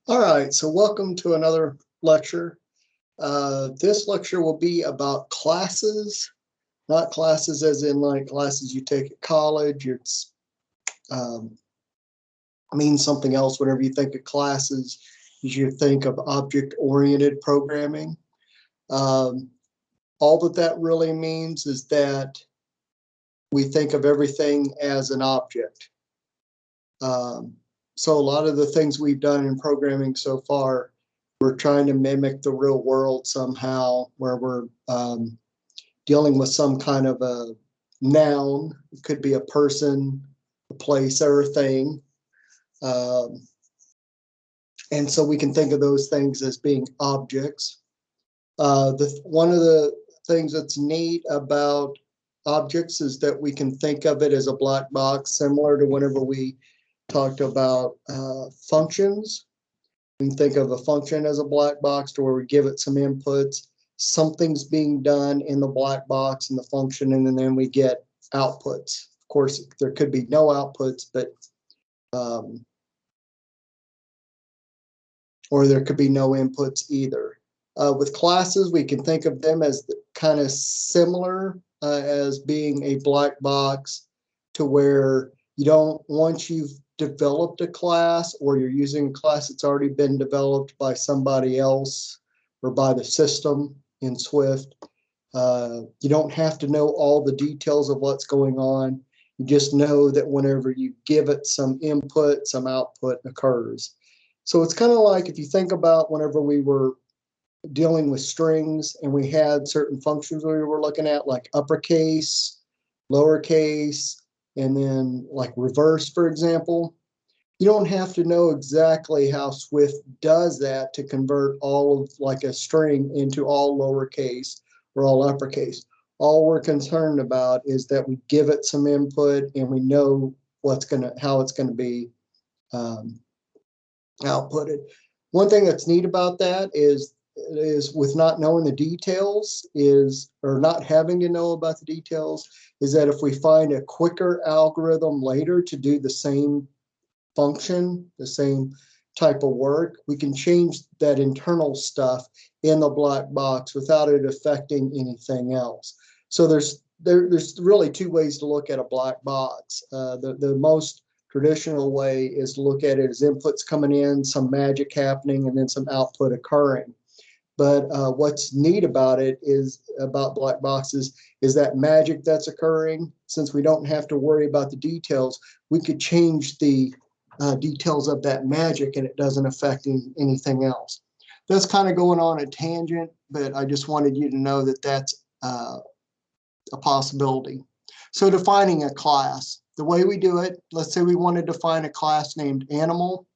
All right, so welcome to another lecture. This lecture will be about classes, not classes as in like classes you take at college. It's means something else. Whenever you think of classes, you should think of object-oriented programming. All that really means is that we think of everything as an object. So a lot of the things we've done in programming so far, we're trying to mimic the real world somehow, where we're dealing with some kind of a noun. It could be a person, a place, or a thing. And so we can think of those things as being objects. One of the things that's neat about objects is that we can think of it as a black box, similar to whenever we talked about functions. We can think of a function as a black box to where we give it some inputs. Something's being done in the black box in the function, and then we get outputs. Of course, there could be no outputs, but or there could be no inputs either. With classes, we can think of them as kind of similar as being a black box, to where you don't, once you've developed a class or you're using a class that's already been developed by somebody else or by the system in Swift, you don't have to know all the details of what's going on. You just know that whenever you give it some input, some output occurs. So it's kind of like if you think about whenever we were dealing with strings and we had certain functions we were looking at, like uppercase, lowercase, and then like reverse, for example. You don't have to know exactly how Swift does that to convert all of like a string into all lowercase or all uppercase. All we're concerned about is that we give it some input and we know how it's gonna be outputted. One thing that's neat about that is with not knowing the details or not having to know about the details, is that if we find a quicker algorithm later to do the same function, the same type of work, we can change that internal stuff in the black box without it affecting anything else. So there's really two ways to look at a black box. The most traditional way is to look at it as inputs coming in, some magic happening, and then some output occurring. But what's neat about it is about black boxes is that magic that's occurring. Since we don't have to worry about the details, we could change the details of that magic and it doesn't affect anything else. That's kind of going on a tangent, but I just wanted you to know that that's a possibility. So defining a class, the way we do it, let's say we want to define a class named animal.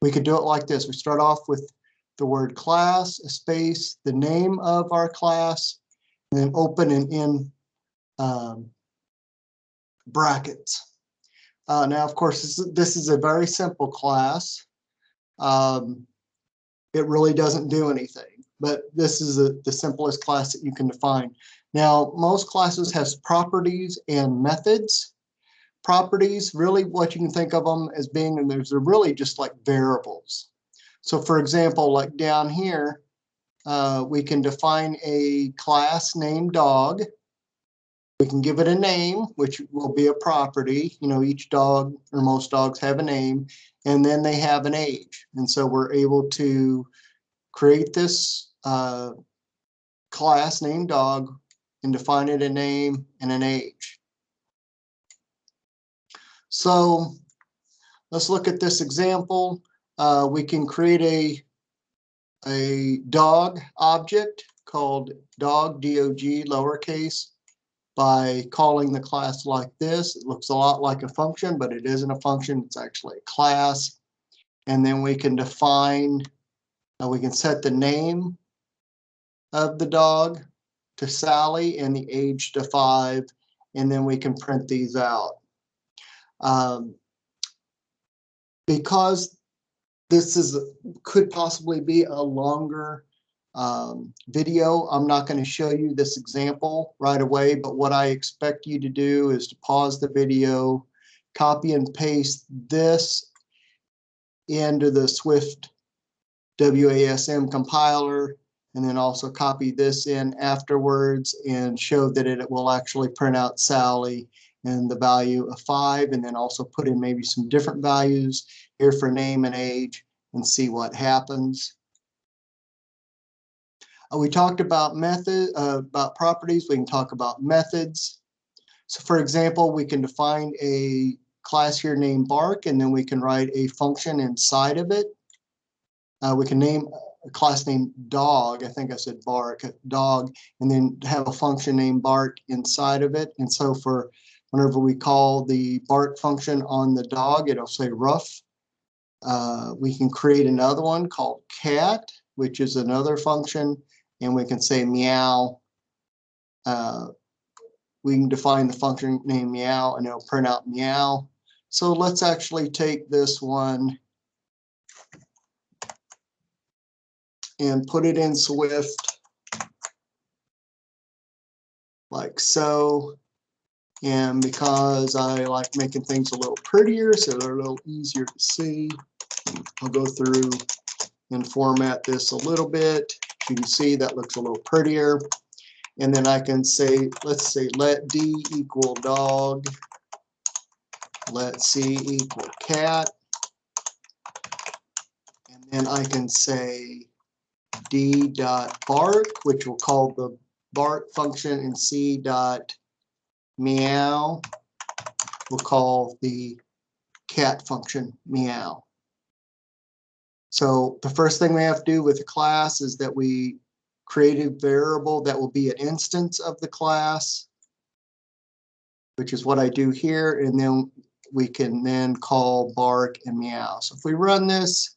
We could do it like this. We start off with the word class, a space, the name of our class, and then open and in brackets. Now, of course, this is a very simple class. It really doesn't do anything, but this is the simplest class that you can define. Now, most classes has properties and methods. Properties, really what you can think of them as being, and they're really just like variables. So for example, like down here, we can define a class named dog. We can give it a name, which will be a property. You know, each dog or most dogs have a name, and then they have an age. And so we're able to create this class named dog and define it a name and an age. So let's look at this example. We can create a dog object called dog, D-O-G, lowercase, by calling the class like this. It looks a lot like a function, but it isn't a function. It's actually a class. And then we can define, we can set the name of the dog to Sally and the age to 5, and then we can print these out. Because this could possibly be a longer video, I'm not going to show you this example right away, but what I expect you to do is to pause the video, copy and paste this into the Swift WASM compiler, and then also copy this in afterwards and show that it will actually print out Sally and the value of 5, and then also put in maybe some different values here for name and age and see what happens. We talked about about properties. We can talk about methods. So for example, we can define a class here named Bark, and then we can write a function inside of it. We can name a class named Dog. I think I said Bark, Dog, and then have a function named Bark inside of it. And so for whenever we call the Bark function on the dog, it'll say Ruff. We can create another one called Cat, which is another function, and we can say Meow. We can define the function named Meow, and it'll print out Meow. So let's actually take this one and put it in Swift like so. And because I like making things a little prettier so they're a little easier to see, I'll go through and format this a little bit. You can see that looks a little prettier. And then I can say, let's say let D equal dog, let C equal cat. And then I can say D dot bark, which will call the bark function, and C dot meow will call the cat function meow. So the first thing we have to do with the class is that we create a variable that will be an instance of the class, which is what I do here, and then we can then call bark and meow. So if we run this,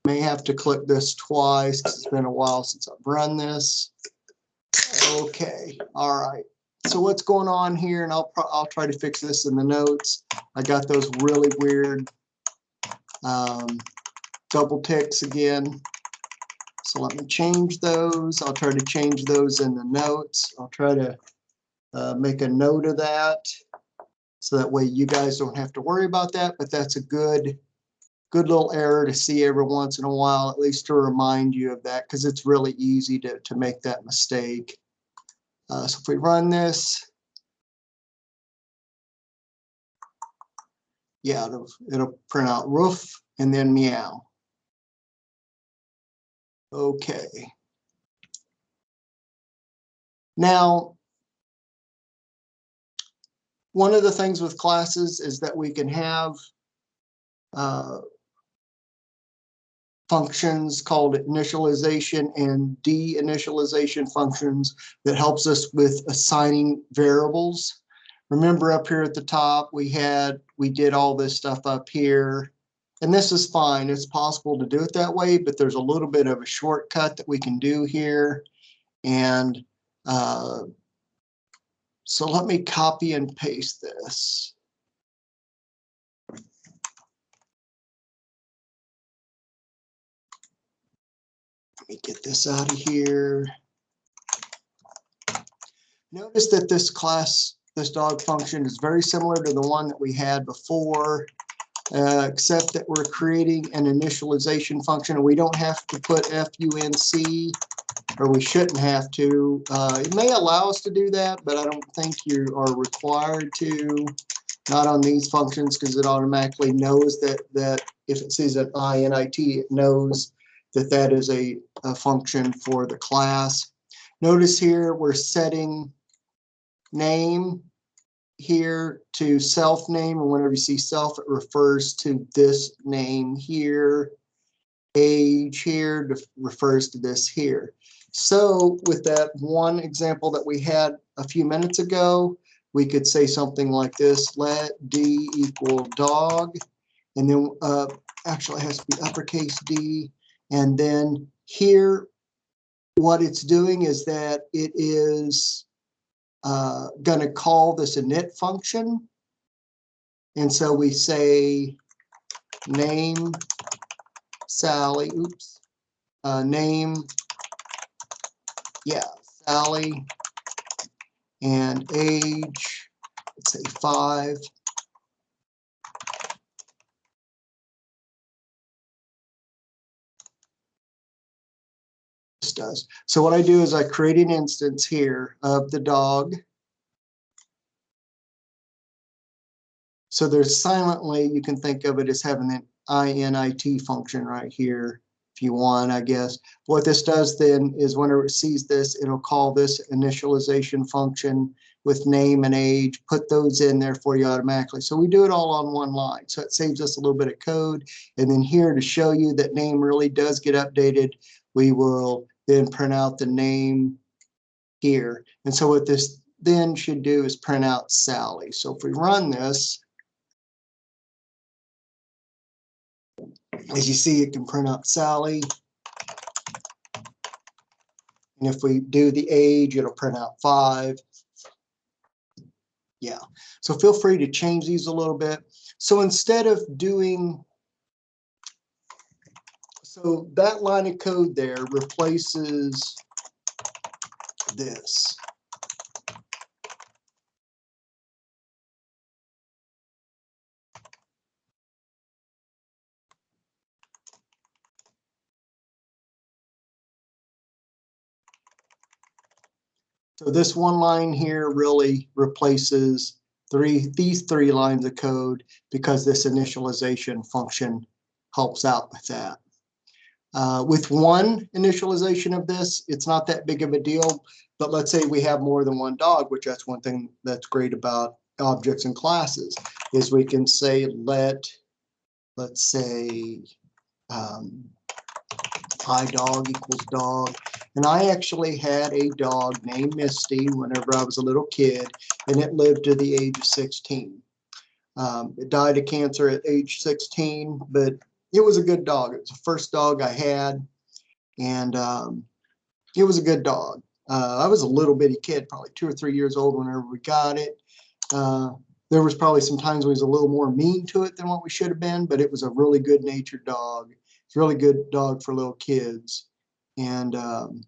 may have to click this twice because it's been a while since I've run this. Okay, all right. So what's going on here, and I'll try to fix this in the notes. I got those really weird double ticks again. So let me change those. I'll try to change those in the notes. I'll try to make a note of that so that way you guys don't have to worry about that. But that's a good little error to see every once in a while, at least to remind you of that, because it's really easy to make that mistake. So if we run this, yeah, it'll print out roof and then meow. Okay. Now, one of the things with classes is that we can have functions called initialization and de-initialization functions that helps us with assigning variables. Remember up here at the top, we did all this stuff up here, and this is fine. It's possible to do it that way, but there's a little bit of a shortcut that we can do here. And so let me copy and paste this. Let me get this out of here. Notice that this class, this dog function, is very similar to the one that we had before, except that we're creating an initialization function, and we don't have to put func, or we shouldn't have to. It may allow us to do that, but I don't think you are required to. Not on these functions, because it automatically knows that if it sees an init, it knows that that is a function for the class. Notice here we're setting name here to self name, and whenever you see self, it refers to this name here. Age here refers to this here. So with that one example that we had a few minutes ago, we could say something like this: let D equal dog, and then actually it has to be uppercase D, and then here what it's doing is that it is going to call this init function. And so we say name Sally, name, yeah, Sally, and age, let's say 5. does. So what I do is I create an instance here of the dog. So there's silently, you can think of it as having an init function right here if you want, I guess. What this does then is whenever it sees this, it'll call this initialization function with name and age, put those in there for you automatically. So we do it all on one line. So it saves us a little bit of code. And then here to show you that name really does get updated, we will then print out the name here. And so what this then should do is print out Sally. So if we run this, as you see, it can print out Sally. And if we do the age, it'll print out 5. Yeah, so feel free to change these a little bit. So instead of doing, so that line of code there replaces this. So this one line here really replaces these three lines of code because this initialization function helps out with that. With one initialization of this, it's not that big of a deal, but let's say we have more than one dog, which that's one thing that's great about objects and classes, is we can say let's say iDog equals dog. And I actually had a dog named Misty whenever I was a little kid, and it lived to the age of 16. It died of cancer at age 16, but it was a good dog. It was the first dog I had, and it was a good dog. I was a little bitty kid, probably 2 or 3 years old whenever we got it. There was probably some times we was a little more mean to it than what we should have been, but it was a really good-natured dog. It's a really good dog for little kids. And I'm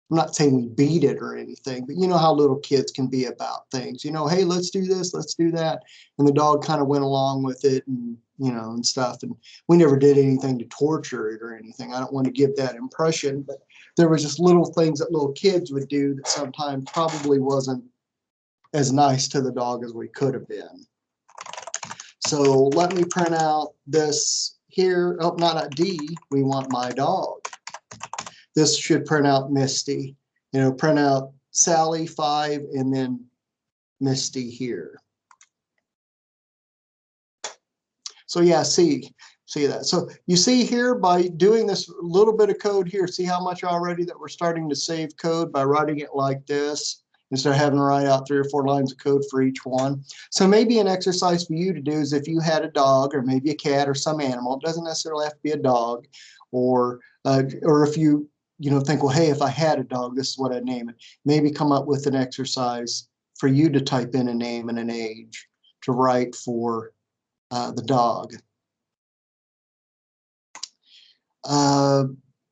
not saying we beat it or anything, but you know how little kids can be about things. You know, hey, let's do this, let's do that. And the dog kind of went along with it and, you know, and stuff. And we never did anything to torture it or anything. I don't want to give that impression, but there was just little things that little kids would do that sometimes probably wasn't as nice to the dog as we could have been. So let me print out this here. Oh, not a D. We want my dog. This should print out Misty. You know, print out Sally 5 and then Misty here. So yeah, see that. So you see here by doing this little bit of code here, see how much already that we're starting to save code by writing it like this instead of having to write out 3 or 4 lines of code for each one. So maybe an exercise for you to do is if you had a dog or maybe a cat or some animal, it doesn't necessarily have to be a dog, or if you think, well, hey, if I had a dog, this is what I'd name it. Maybe come up with an exercise for you to type in a name and an age to write for the dog.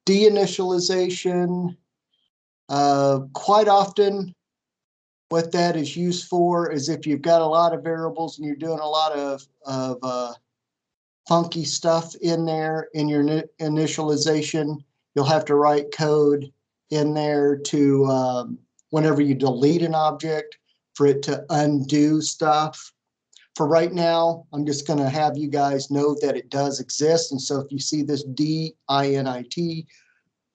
Deinitialization, quite often what that is used for is if you've got a lot of variables and you're doing a lot of funky stuff in there in your initialization, you'll have to write code in there to, whenever you delete an object, for it to undo stuff. For right now, I'm just going to have you guys know that it does exist. And so if you see this DINIT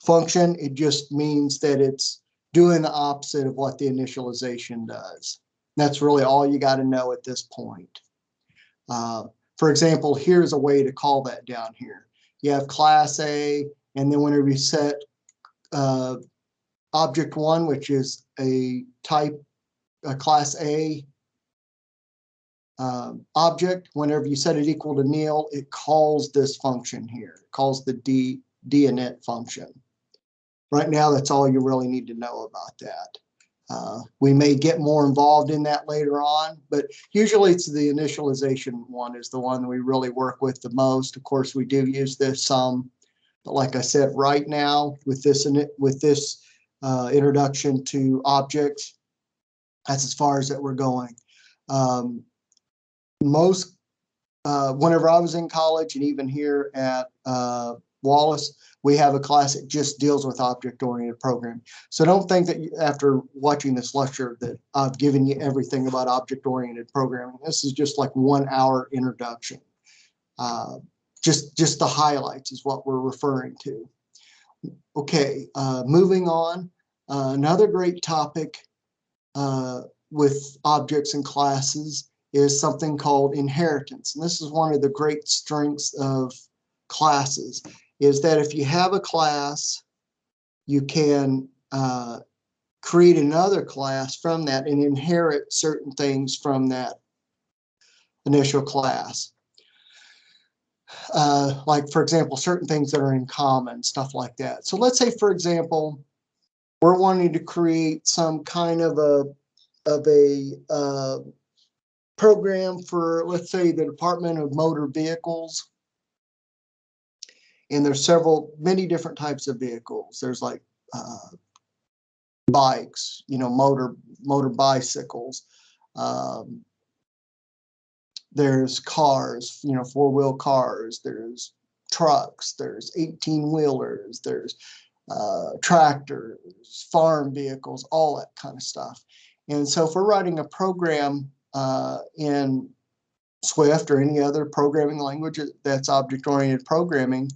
function, it just means that it's doing the opposite of what the initialization does. That's really all you got to know at this point. For example, here's a way to call that down here. You have class A, and then whenever you set object 1, which is a type, a class A object, whenever you set it equal to nil, it calls this function here. It calls the dinit function. Right now, that's all you really need to know about that. We may get more involved in that later on, but usually it's the initialization one is the one that we really work with the most. Of course, we do use this some, but like I said, right now with this introduction to objects, that's as far as that we're going. Whenever I was in college and even here at Wallace, we have a class that just deals with object-oriented programming. So don't think that after watching this lecture that I've given you everything about object-oriented programming. This is just like 1 hour introduction. Just the highlights is what we're referring to. Okay, moving on. Another great topic with objects and classes is something called inheritance. And this is one of the great strengths of classes, is that if you have a class, you can create another class from that and inherit certain things from that initial class. Like, for example, certain things that are in common, stuff like that. So let's say, for example, we're wanting to create some kind of a program for, let's say, the Department of Motor Vehicles. And there's many different types of vehicles. There's like bikes, motor bicycles. There's cars, four-wheel cars. There's trucks. There's 18-wheelers. There's tractors, farm vehicles, all that kind of stuff. And so if we're writing a program in Swift or any other programming language that's object-oriented programming,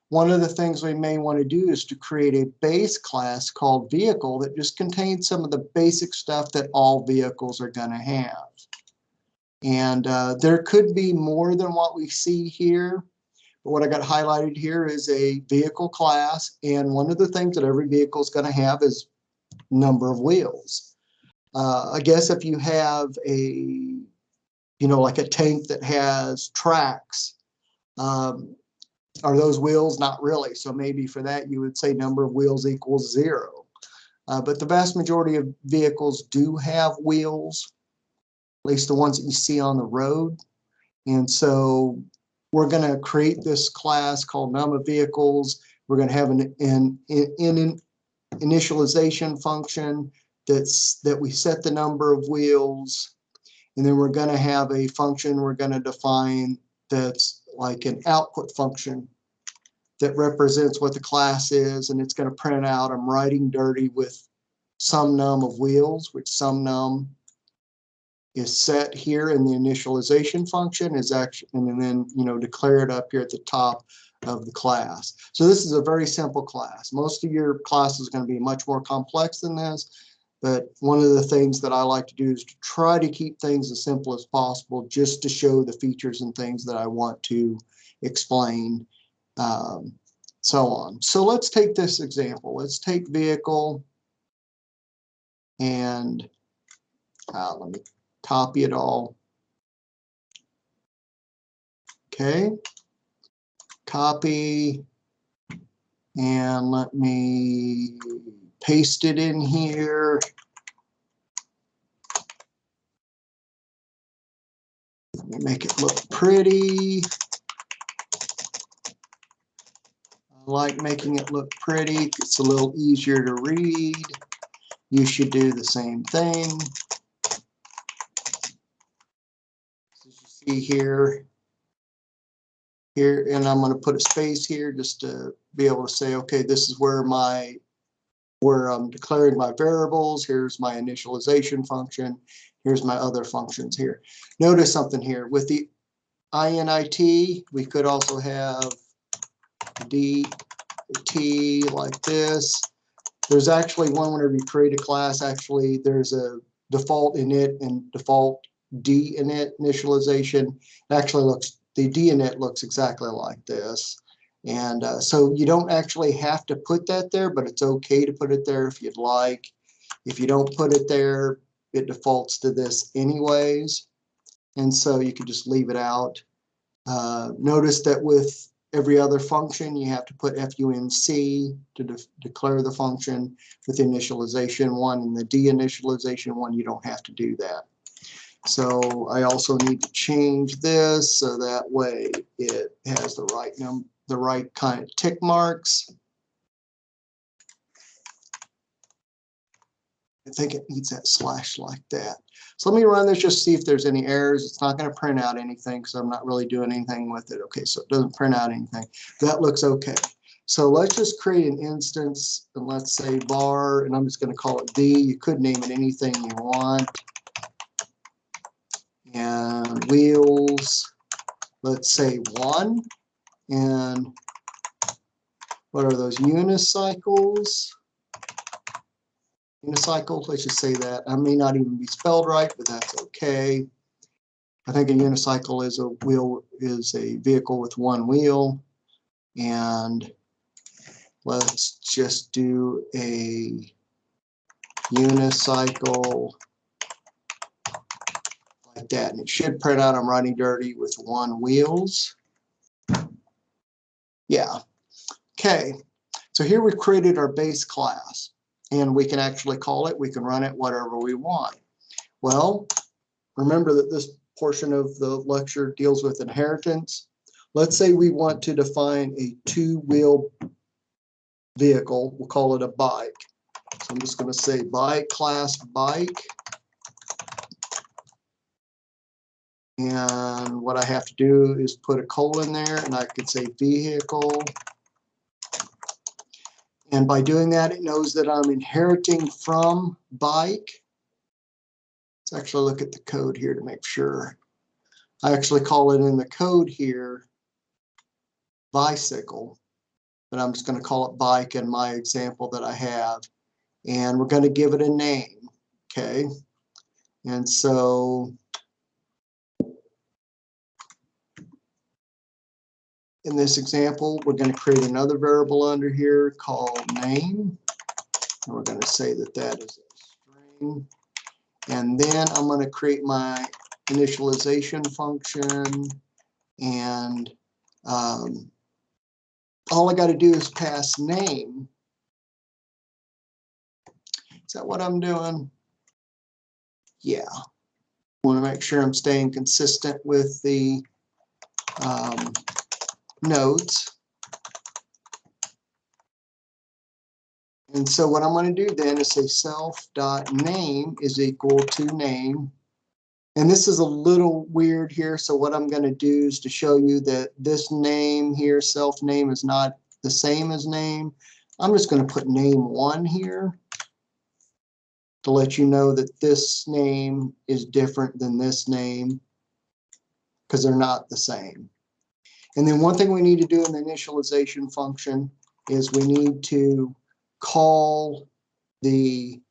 one of the things we may want to do is to create a base class called vehicle that just contains some of the basic stuff that all vehicles are going to have. And there could be more than what we see here. But what I got highlighted here is a vehicle class. And one of the things that every vehicle is going to have is number of wheels. I guess if you have like a tank that has tracks, are those wheels? Not really. So maybe for that, you would say number of wheels equals 0. But the vast majority of vehicles do have wheels, at least the ones that you see on the road. And so we're going to create this class called num of vehicles. We're going to have an initialization function that we set the number of wheels. And then we're going to have a function we're going to define that's like an output function that represents what the class is, and it's going to print out, I'm writing dirty with some num of wheels, which some num is set here in the initialization function is actually, and then declare it up here at the top of the class. So this is a very simple class. Most of your class is going to be much more complex than this, but one of the things that I like to do is to try to keep things as simple as possible, just to show the features and things that I want to explain, so on. So let's take this example. Let's take vehicle, and let me copy it all. Okay, copy, and let me paste it in here. Let me make it look pretty. I like making it look pretty. It's a little easier to read. You should do the same thing. As you see here, and I'm going to put a space here just to be able to say, okay, this is where I'm declaring my variables. Here's my initialization function. Here's my other functions here. Notice something here. With the init, we could also have dt like this. There's actually one, whenever you create a class, actually there's a default init and default dinit initialization. It actually looks, the dinit looks exactly like this. And so you don't actually have to put that there, but it's okay to put it there if you'd like. If you don't put it there, it defaults to this anyways. And so you could just leave it out. Notice that with every other function, you have to put func to declare the function. With the initialization one and the deinitialization one, you don't have to do that. So I also need to change this so that way it has the right kind of tick marks. I think it needs that slash like that. So let me run this just to see if there's any errors. It's not going to print out anything because I'm not really doing anything with it. Okay, so it doesn't print out anything. That looks okay. So let's just create an instance, and let's say var, and I'm just going to call it V. You could name it anything you want. And wheels, let's say 1. And what are those, unicycles? Unicycle, let's just say that. I may not even be spelled right, but that's okay. I think a unicycle is a vehicle with 1 wheel. And let's just do a unicycle like that. And it should print out I'm writing dirty with 1 wheels. Yeah. Okay. So here we've created our base class. And we can actually call it, we can run it whatever we want. Well, remember that this portion of the lecture deals with inheritance. Let's say we want to define a 2-wheel vehicle. We'll call it a bike. So I'm just going to say bike class bike. And what I have to do is put a colon there, and I could say vehicle. And by doing that, it knows that I'm inheriting from bike. Let's actually look at the code here to make sure. I actually call it in the code here bicycle, but I'm just going to call it bike in my example that I have. And we're going to give it a name, okay? And so in this example, we're going to create another variable under here called name. And we're going to say that that is a string. And then I'm going to create my initialization function. And all I got to do is pass name. Is that what I'm doing? Yeah. I want to make sure I'm staying consistent with the nodes. And so what I'm going to do then is say self.name is equal to name. And this is a little weird here. So what I'm going to do is to show you that this name here, self name, is not the same as name. I'm just going to put name 1 here to let you know that this name is different than this name because they're not the same. And then one thing we need to do in the initialization function is we need to call the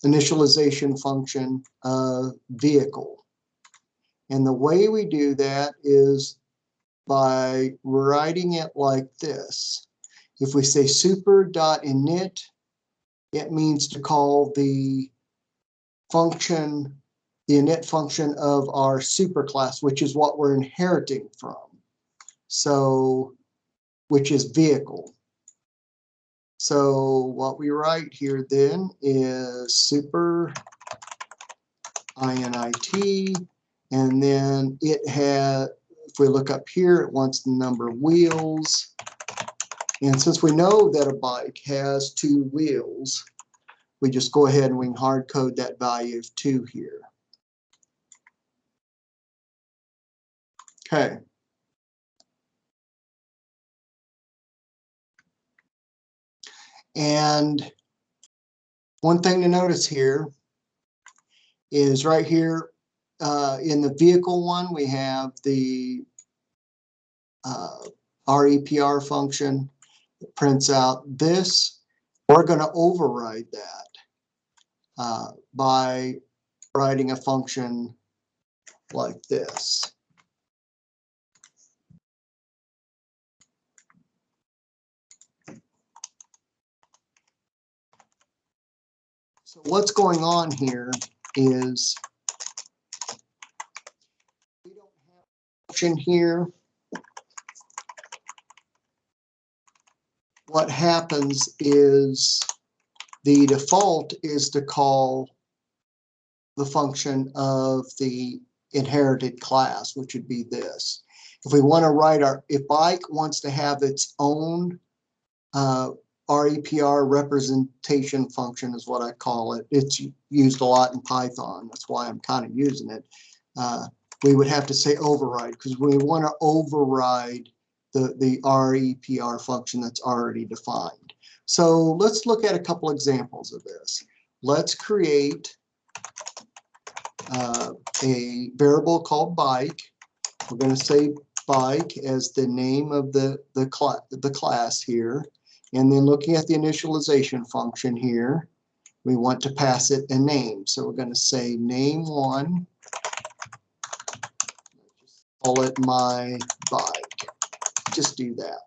initialization function of vehicle. And the way we do that is by writing it like this. If we say super.init, it means to call the function, the init function of our superclass, which is what we're inheriting from. So, which is vehicle. So what we write here then is super init, and then it has, if we look up here, it wants the number of wheels. And since we know that a bike has 2 wheels, we just go ahead and we can hard code that value of 2 here. Okay. And one thing to notice here is right here in the vehicle one, we have the REPR function that prints out this. We're going to override that by writing a function like this. So what's going on here is we don't have a function here. What happens is the default is to call the function of the inherited class, which would be this. If we want to write if bike wants to have its own REPR representation function is what I call it. It's used a lot in Python. That's why I'm kind of using it. We would have to say override because we want to override the REPR function that's already defined. So let's look at a couple examples of this. Let's create a variable called bike. We're going to say bike as the name of the class here. And then looking at the initialization function here, we want to pass it a name. So we're going to say name1, call it my bike. Just do that.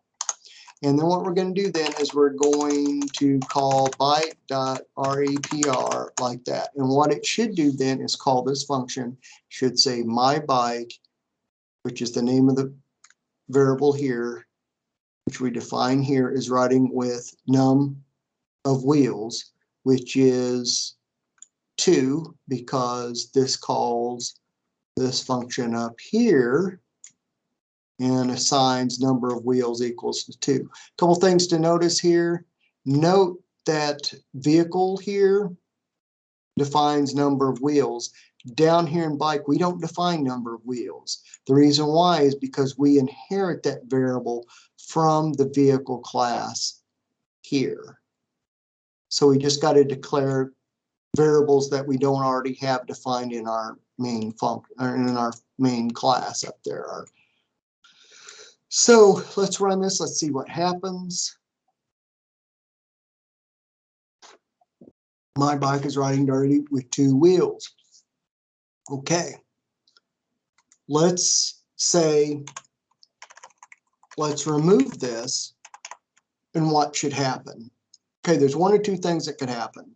And then what we're going to do then is we're going to call bike.repr like that. And what it should do then is call this function, should say my bike, which is the name of the variable here, which we define here is riding with num of wheels, which is 2, because this calls this function up here and assigns number of wheels equals to 2. A couple things to notice here. Note that vehicle here defines number of wheels. Down here in bike, we don't define number of wheels. The reason why is because we inherit that variable from the vehicle class here. So we just got to declare variables that we don't already have defined in our main function or in our main class up there. So let's run this. Let's see what happens. My bike is riding dirty with 2 wheels. Okay. Let's remove this, and what should happen? Okay, there's 1 or 2 things that could happen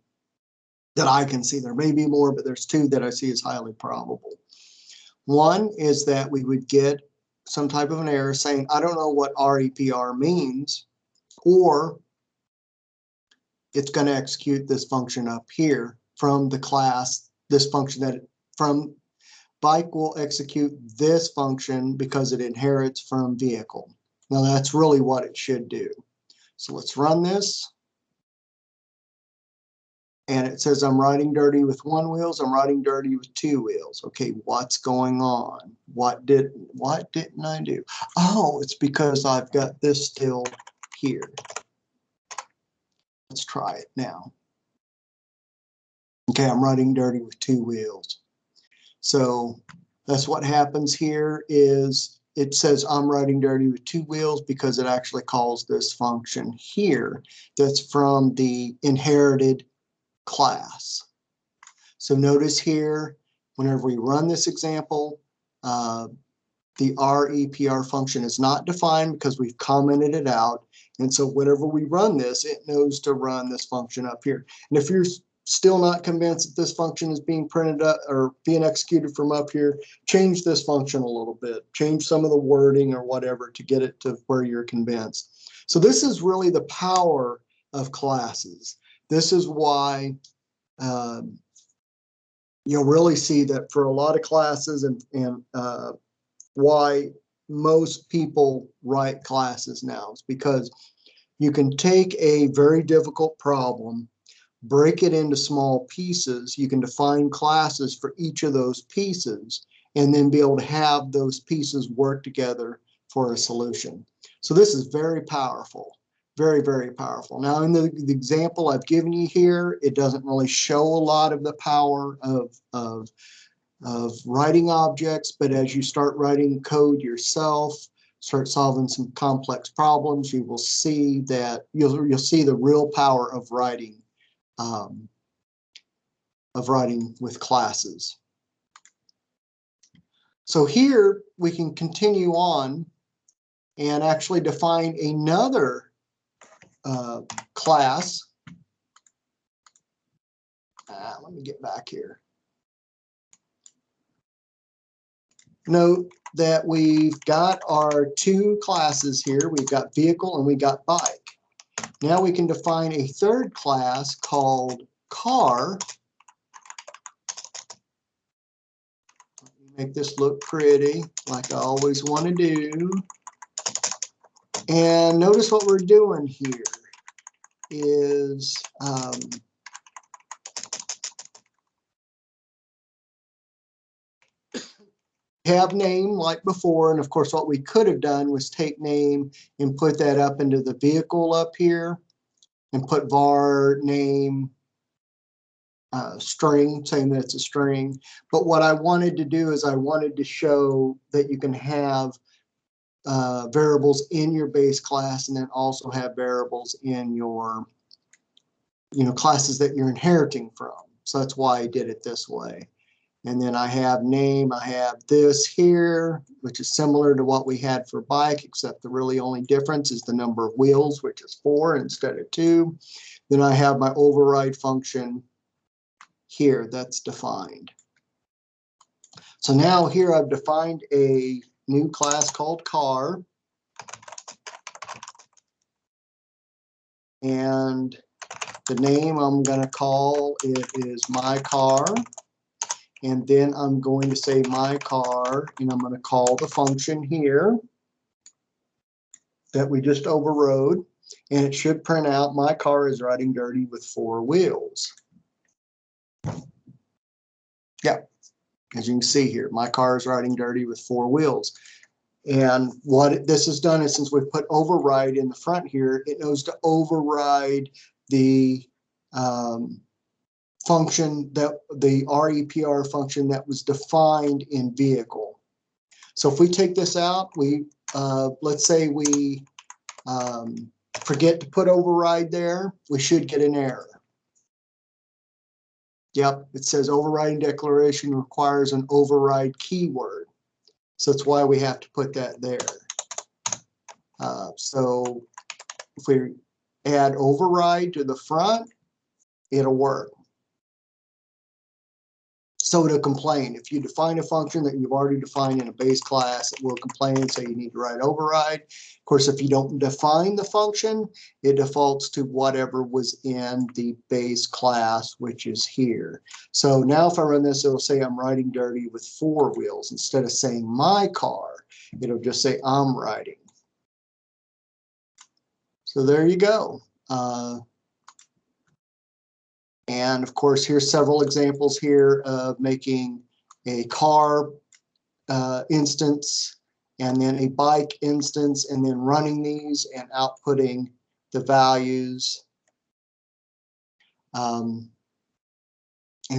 that I can see. There may be more, but there's 2 that I see as highly probable. One is that we would get some type of an error saying, I don't know what REPR means, or it's going to execute this function up here from the class, this function that from bike will execute this function because it inherits from vehicle. Now that's really what it should do. So let's run this. And it says I'm riding dirty with 1 wheel, I'm riding dirty with 2 wheels. Okay, what's going on? What didn't I do? Oh, it's because I've got this still here. Let's try it now. Okay, I'm riding dirty with 2 wheels. So that's what happens here is it says I'm riding dirty with 2 wheels because it actually calls this function here that's from the inherited class. So notice here, whenever we run this example, the REPR function is not defined because we've commented it out. And so whenever we run this, it knows to run this function up here. And if you're still not convinced that this function is being printed up or being executed from up here, change this function a little bit. Change some of the wording or whatever to get it to where you're convinced. So this is really the power of classes. This is why you'll really see that for a lot of classes and why most people write classes now is because you can take a very difficult problem, break it into small pieces. You can define classes for each of those pieces and then be able to have those pieces work together for a solution. So this is very powerful. Very, very powerful. Now, in the example I've given you here, it doesn't really show a lot of the power of writing objects, but as you start writing code yourself, start solving some complex problems, you will see that you'll see the real power of writing with classes. So here we can continue on and actually define another class. Let me get back here. Note that we've got our 2 classes here. We've got vehicle and we got bike. Now we can define a third class called car. Let me make this look pretty, like I always want to do. And notice what we're doing here is have name like before, and of course what we could have done was take name and put that up into the vehicle up here and put var name string, saying that it's a string. But what I wanted to do is I wanted to show that you can have variables in your base class and then also have variables in your classes that you're inheriting from. So that's why I did it this way. And then I have name, I have this here, which is similar to what we had for bike, except the really only difference is the number of wheels, which is 4 instead of 2. Then I have my override function here that's defined. So now here I've defined a new class called car. And the name I'm going to call it is my car. And then I'm going to say my car, and I'm going to call the function here that we just overrode. And it should print out my car is riding dirty with 4 wheels. Yeah, as you can see here, my car is riding dirty with 4 wheels. And what this has done is, since we've put override in the front here, it knows to override the function, that the REPR function that was defined in vehicle. So if we take this out, we let's say we forget to put override there, we should get an error. Yep, it says overriding declaration requires an override keyword. So that's why we have to put that there. So if we add override to the front, it'll work. So it'll complain. If you define a function that you've already defined in a base class, it will complain and say you need to write override. Of course, if you don't define the function, it defaults to whatever was in the base class, which is here. So now if I run this, it'll say I'm riding dirty with 4 wheels. Instead of saying my car, it'll just say I'm riding. So there you go. And of course, here's several examples here of making a car instance and then a bike instance, and then running these and outputting the values. And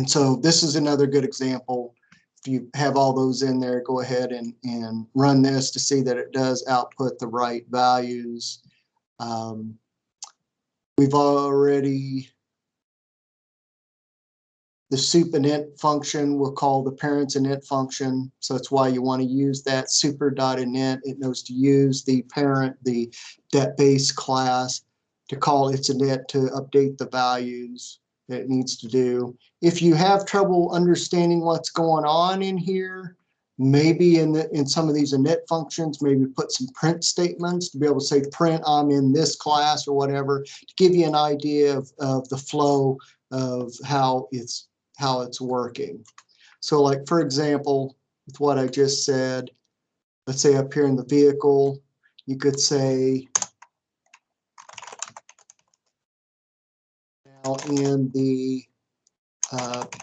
so this is another good example. If you have all those in there, go ahead and run this to see that it does output the right values. We've already, the soup init function will call the parents init function. So that's why you want to use that super.init. It knows to use the parent, that base class, to call its init to update the values that it needs to do. If you have trouble understanding what's going on in here, maybe in some of these init functions, maybe put some print statements to be able to say print I'm in this class or whatever, to give you an idea of the flow of how it's working. So like, for example, with what I just said, let's say up here in the vehicle, you could say now in the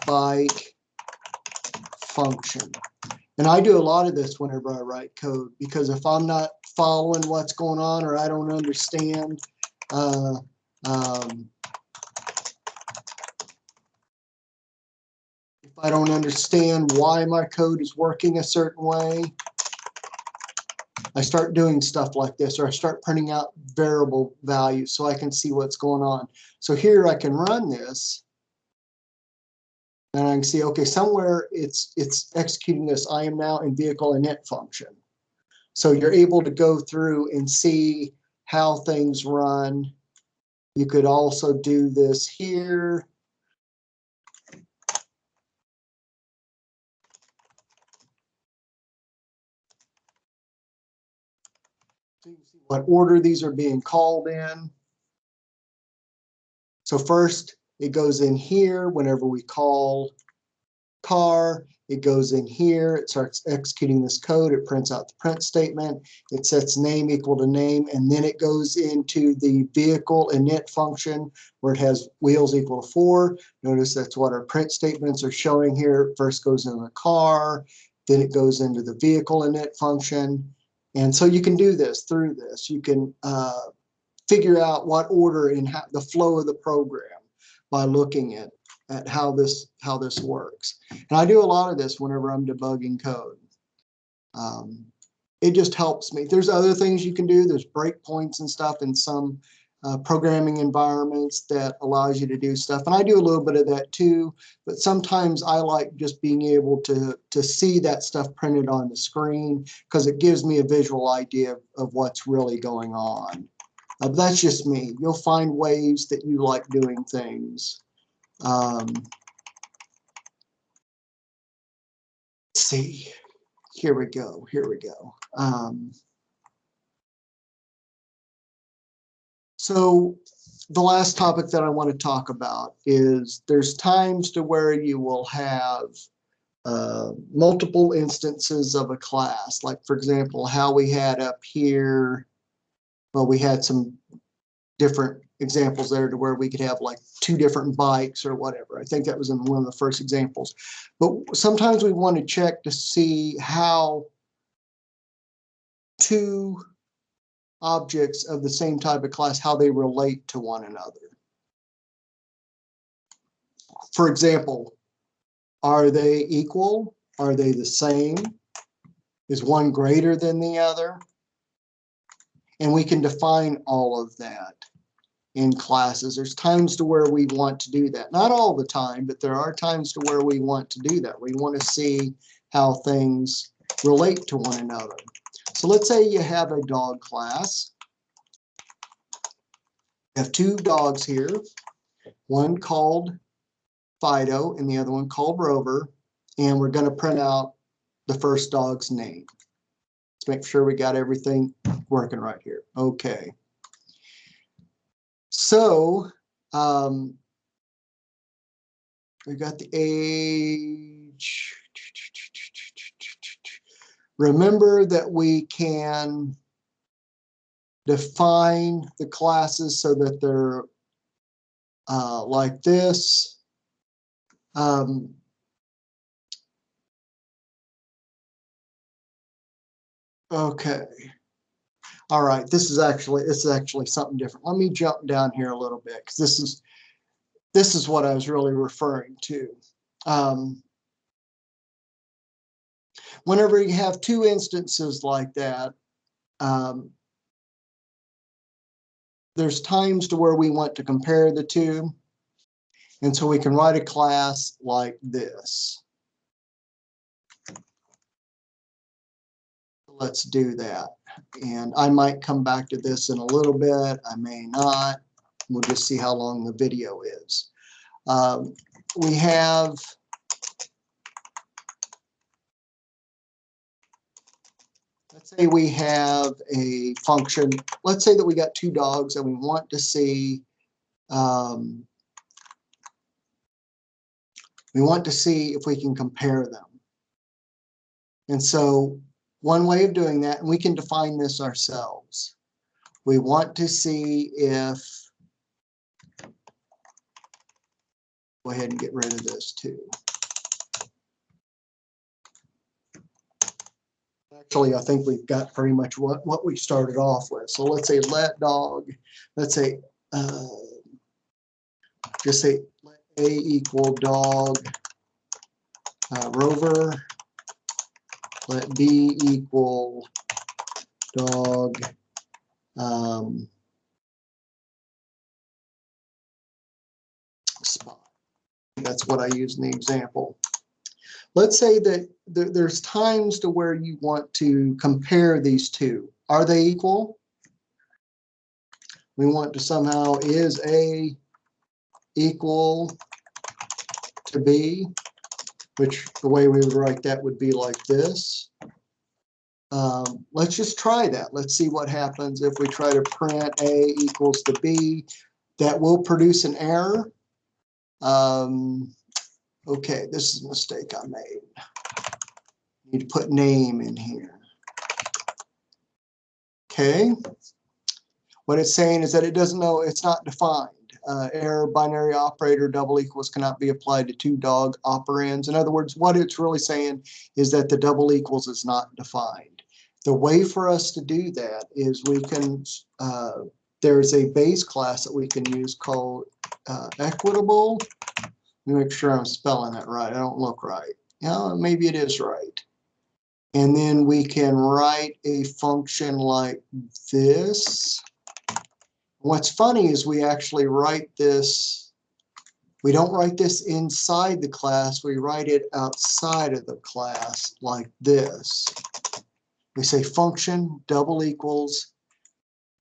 bike function. And I do a lot of this whenever I write code, because if I'm not following what's going on or I don't understand if I don't understand why my code is working a certain way, I start doing stuff like this, or I start printing out variable values so I can see what's going on. So here I can run this, and I can see, okay, somewhere it's executing this. I am now in vehicle init function. So you're able to go through and see how things run. You could also do this here. So you can see what order these are being called in. So first, it goes in here whenever we call car. It goes in here, it starts executing this code, it prints out the print statement, it sets name equal to name, and then it goes into the vehicle init function where it has wheels equal to 4. Notice that's what our print statements are showing here. First goes in the car, then it goes into the vehicle init function. And so you can do this through this. You can figure out what order in the flow of the program by looking at how this works. And I do a lot of this whenever I'm debugging code. It just helps me. There's other things you can do. There's breakpoints and stuff in some programming environments that allows you to do stuff. And I do a little bit of that too, but sometimes I like just being able to see that stuff printed on the screen because it gives me a visual idea of what's really going on. But that's just me. You'll find ways that you like doing things. Let's see. Here we go. So the last topic that I want to talk about is there's times to where you will have multiple instances of a class. Like, for example, how we had up here, well, we had some different examples there to where we could have like 2 different bikes or whatever. I think that was in one of the first examples. But sometimes we want to check to see how 2 objects of the same type of class, how they relate to one another. For example, are they equal? Are they the same? Is one greater than the other? And we can define all of that in classes. There's times to where we want to do that. Not all the time, but there are times to where we want to do that. We want to see how things relate to one another. So let's say you have a dog class. You have 2 dogs here, one called Fido and the other one called Rover, and we're going to print out the first dog's name. Let's make sure we got everything working right here. Okay. So we got the age. Remember that we can define the classes so that they're like this. Okay. All right. This is actually something different. Let me jump down here a little bit because this is what I was really referring to. Whenever you have 2 instances like that, there's times to where we want to compare the 2. And so we can write a class like this. Let's do that. And I might come back to this in a little bit. I may not. We'll just see how long the video is. We have let's say we have a function. Let's say that we got 2 dogs and we want to see if we can compare them. And so one way of doing that, and we can define this ourselves. We want to see if, go ahead and get rid of this too. Actually, I think we've got pretty much what we started off with. So let's say let dog, let's say, just say let A equal dog Rover, let B equal dog Spot. That's what I use in the example. Let's say that there's times to where you want to compare these 2. Are they equal? We want to somehow, is A equal to B, which the way we would write that would be like this. Let's just try that. Let's see what happens if we try to print A equals to B. That will produce an error. Okay, this is a mistake I made. Need to put name in here. Okay. What it's saying is that it doesn't know, it's not defined. error binary operator double equals cannot be applied to two dog operands. In other words, what it's really saying is that the double equals is not defined. The way for us to do that is we can, there's a base class that we can use called equitable. Let me make sure I'm spelling that right. I don't look right. Yeah, maybe it is right. And then we can write a function like this. What's funny is we actually write this, we don't write this inside the class, we write it outside of the class like this. We say function double equals,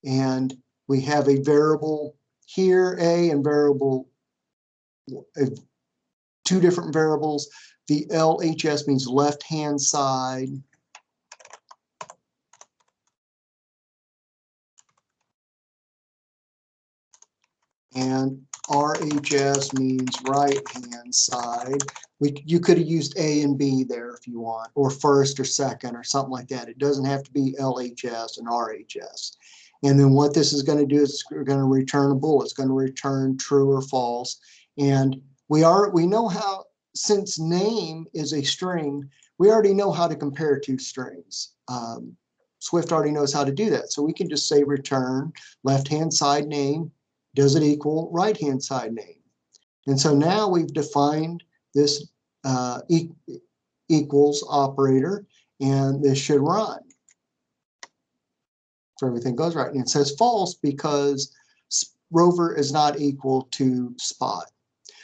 and we have a variable here, a, and variable, two different variables. The LHS means left-hand side. And RHS means right-hand side. You could have used A and B there if you want, or first or second or something like that. It doesn't have to be LHS and RHS. And then what this is going to do is we're going to return a bool. It's going to return true or false. And we know how, since name is a string, we already know how to compare two strings. Swift already knows how to do that. So we can just say return left-hand side name. Does it equal right-hand side name? And so now we've defined this equals operator, and this should run. So everything goes right. And it says false because Rover is not equal to Spot.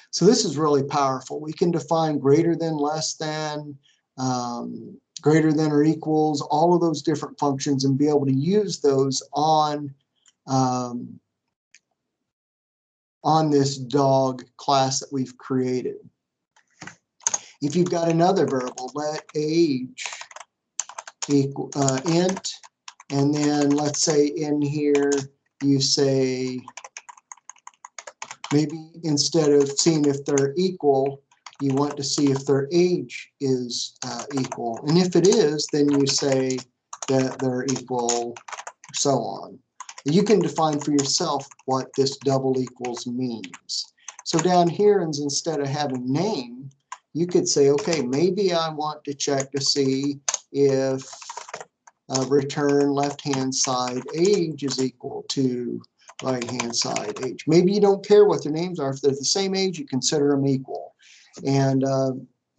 So this is really powerful. We can define greater than, less than, greater than or equals, all of those different functions, and be able to use those on this dog class that we've created. If you've got another variable, let age equal int, and then let's say in here you say, maybe instead of seeing if they're equal, you want to see if their age is equal. And if it is, then you say that they're equal, so on. You can define for yourself what this double equals means. So down here, instead of having name, you could say, okay, maybe I want to check to see if return left-hand side age is equal to right-hand side age. Maybe you don't care what their names are. If they're the same age, you consider them equal. And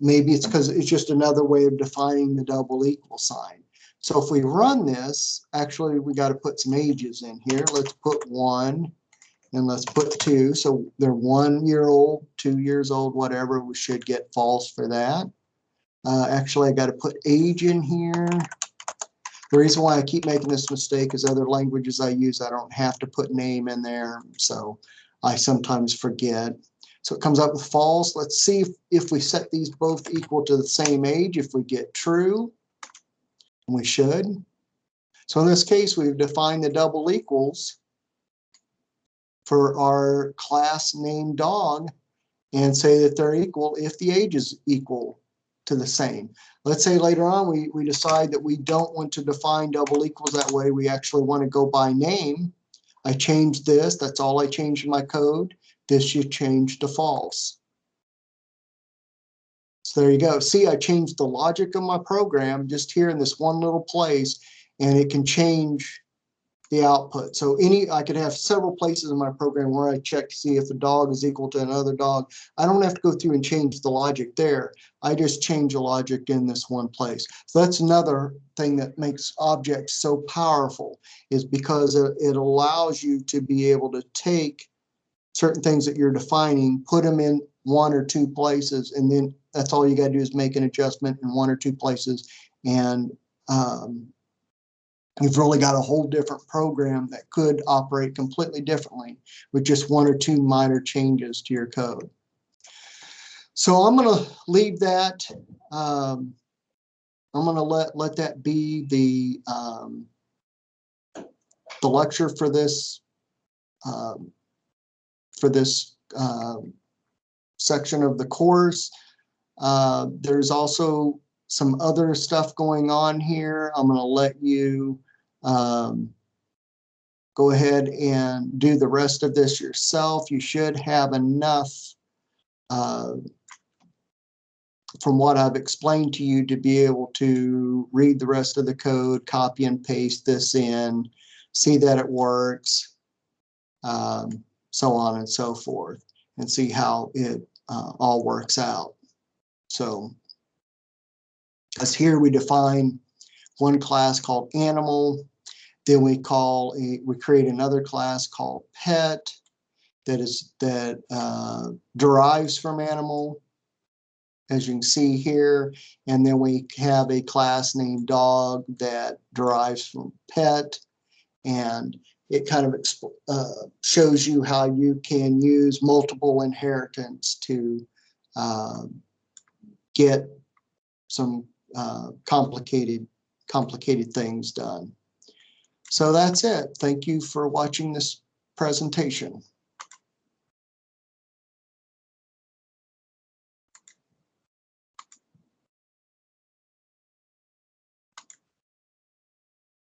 maybe it's because it's just another way of defining the double equal sign. So if we run this, actually we got to put some ages in here. Let's put 1 and let's put 2. So they're 1 year old, 2 years old, whatever. We should get false for that. Actually, I got to put age in here. The reason why I keep making this mistake is other languages I use, I don't have to put name in there. So I sometimes forget. So it comes up with false. Let's see if we set these both equal to the same age, if we get true. We should. So in this case, we've defined the double equals for our class named dog and say that they're equal if the age is equal to the same. Let's say later on we decide that we don't want to define double equals that way. We actually want to go by name. I changed this. That's all I changed in my code. This should change to false. So there you go. See, I changed the logic of my program just here in this one little place, and it can change the output. So I could have several places in my program where I check to see if a dog is equal to another dog. I don't have to go through and change the logic there. I just change the logic in this one place. So that's another thing that makes objects so powerful, is because it allows you to be able to take certain things that you're defining, put them in 1 or 2 places, and then that's all you got to do is make an adjustment in 1 or 2 places, and you've really got a whole different program that could operate completely differently with just 1 or 2 minor changes to your code. So I'm going to leave that. I'm going to let that be the lecture for this section of the course. There's also some other stuff going on here. I'm going to let you go ahead and do the rest of this yourself. You should have enough from what I've explained to you to be able to read the rest of the code, copy and paste this in, see that it works, so on and so forth, and see how it all works out. So as here we define one class called animal, then we create another class called pet that derives from animal, as you can see here, and then we have a class named dog that derives from pet, and it kind of shows you how you can use multiple inheritance to get some complicated things done. So that's it. Thank you for watching this presentation.